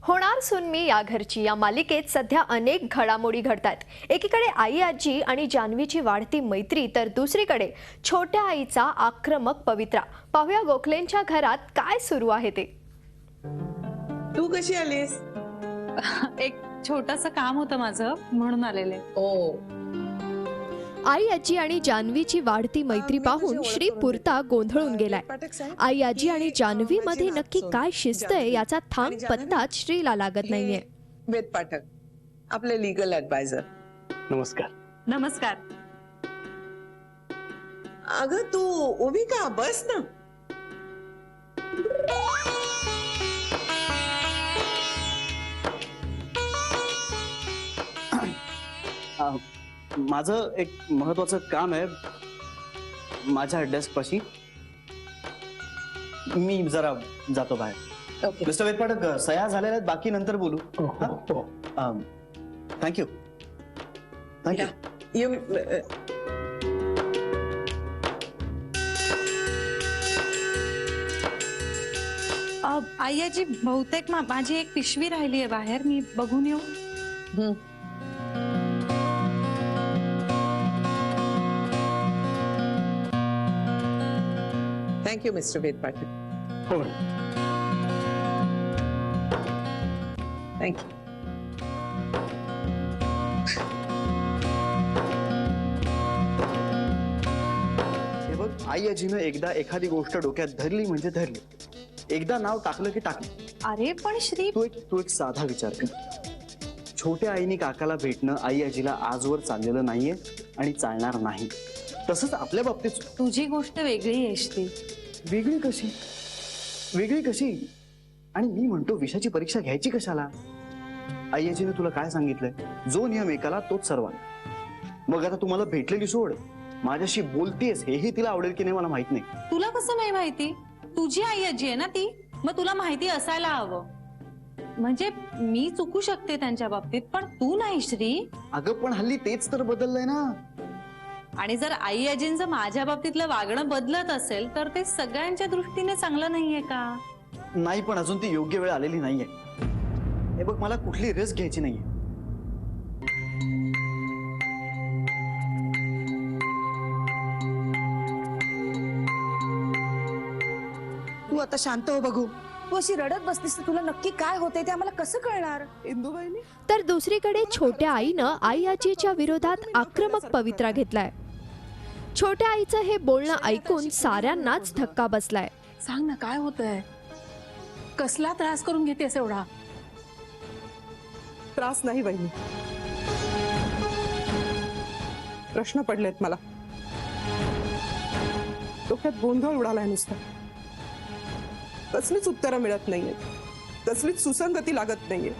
होणार सून मी या घरची या मालिकेत सध्या अनेक घडामोडी घडतात। एकीकडे आई आजी आणि जान्हवीची वाढती मैत्री, तर दुसरीकडे छोट्या आईचा आक्रमक पवित्रा। पाहूया गोखलेंच्या घरात काय सुरू आहे ते। तू कशी आलीस? एक छोटंसं काम होतं माझं म्हणून आलेले। ओ आई आजी आणि जान्हवीची वाढती मैत्री पाहून श्री पुरता गोंधळून गेलाय। आई आजी आणि जान्हवी मध्ये नक्की काय शिस्त आहे याचा थांब पत्ताच श्रीला लागत नाहीये। वेद पाठक, आपले लीगल ऍडवायझर। नमस्कार। नमस्कार। अगं तू उभी का? बस ना। माझं एक महत्वाचं काम आहे माझ्या डेस्क पाशी। मी जरा जातो बाहेर। ओके मिस्टर वेदपाठक, सह्या झालेल्या आहेत, बाकी नंतर बोलू। Thank you thank you. आई आजी, बहुतेक माझी एक पिशवी राहिली आहे बाहेर, मी बघून येऊ? थँक्यू मिस्टर वेद पाठक। हो थँक्यू। हे बघ, आई आजीनं एकदा एखादी गोष्ट डोक्यात धरली म्हणजे धरली, एकदा नाव टाकलं की टाकलं। अरे पण श्री, तू एक साधा विचार कर। छोट्या आईनी काकाला भेटणं आई आजीला आजवर चाललेलं नाहीये आणि चालणार नाही। तसंच आपल्या बाबतीत तुझी गोष्ट वेगळी आहे श्री। वेगळी कशी? वेगळी कशी? आणि मी म्हणतो, विषयाची परीक्षा घ्यायची कशाला? आई आजीने तुला काय सांगितलंय? जो नियम एकाला तोच सर्वांना। मग आता तुम्हाला भेटलेली सोड, माझ्याशी बोलतेस हेही तिला आवडेल की नाही मला माहित नाही। तुला कसं नाही माहिती? तुझी आई आजी आहे ना ती, मग तुला माहिती असायला हवं। म्हणजे मी चुकू शकते त्यांच्या बाबतीत, पण तू नाही श्री। अगं पण हल्ली तेच तर बदललंय ना। आणि जर आई आजींचं माझ्या बाबतीतलं वागणं बदलत असेल तर ते सगळ्यांच्या दृष्टीने चांगलं नाहीये का? नाही, पण अजून ती योग्य वेळ आलेली नाहीये। हे बघ, मला कुठली रिस्क घ्यायची नाहीये। तू आता शांत हो बघू। तू अशी रडत बसलीस तर तुला नक्की काय होते ते आम्हाला कसं कळणार? इंदुबाईनी तर दुसरीकडे छोट्या आईनं आई आजीच्या विरोधात आक्रमक पवित्रा घेतलाय। छोट्या आईचं हे बोलणं ऐकून साऱ्यांनाच धक्का बसलाय। सांग ना, काय होतंय? कसला त्रास करून घेतेस एवढा? त्रास नाही बहिणी, प्रश्न पडलेत मला। डोक्यात गोंधळ उडालाय नुसता। कसलीच उत्तरं मिळत नाहीये, कसलीच सुसंगती लागत नाहीये।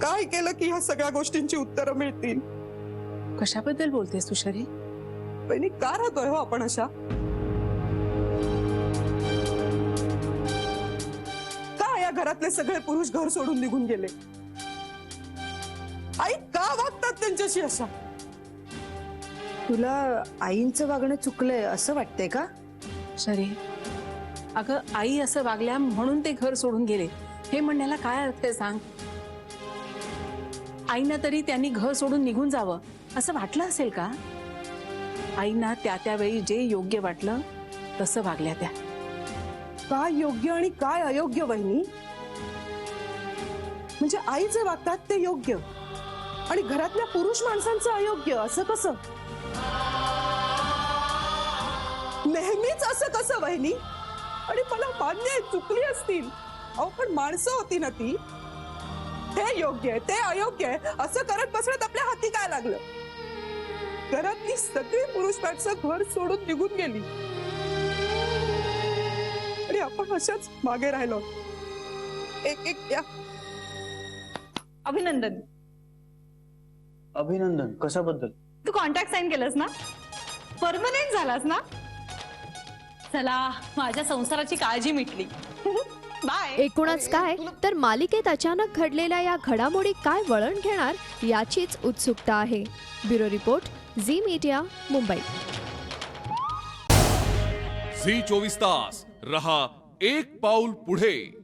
काय केलं की ह्या सगळ्या गोष्टींची उत्तरं मिळतील? कशाबद्दल बोलतेस तू शरी? बहिणी, का राहतोय हो आपण अशा? का या घरातले सगळे पुरुष घर सोडून निघून गेले? आई का वागतात त्यांच्याशी अशा? तुला आईंचं वागणं चुकलंय असं वाटतंय का? शरी, अगं आई असं वागल्या म्हणून ते घर सोडून गेले, हे म्हणण्याला काय अर्थ आहे सांग? आईना तरी त्यांनी घर सोडून निघून जावं असं वाटलं असेल का? आईना त्यावेळी जे योग्य वाटलं तसं वागल्या त्या। काय योग्य आणि काय अयोग्य बहिणी? म्हणजे आई जे वागतात ते योग्य आणि घरातल्या पुरुष माणसांचं अयोग्य, असं कसं? नेहमीच असं कसं बहिणी? आणि मला मान्य आहे चुकली असतील, अहो पण माणसं होती ना ती। हे योग्य आहे, ते अयोग्य आहे असं करत बसण्यात आपल्या हाती काय लागलं? घरातली सगळी पुरुष माणसं घर सोडून निघून गेली आणि आपण अशाच मागे राहिलो। एक या अभिनंदन। अभिनंदन कशाबद्दल? तू कॉन्ट्रॅक्ट साइन केलंस ना, परमनंट झालास ना। चला, माझ्या संसाराची काळजी मिटली। बाय। एकूणच काय, तर मालिकेत अचानक घडलेल्या या घडामोडी काय वळण घेणार याचीच उत्सुकता आहे। Bureau report, Zee Media, Mumbai. झी 24 तास रहा एक पाऊल पुढे.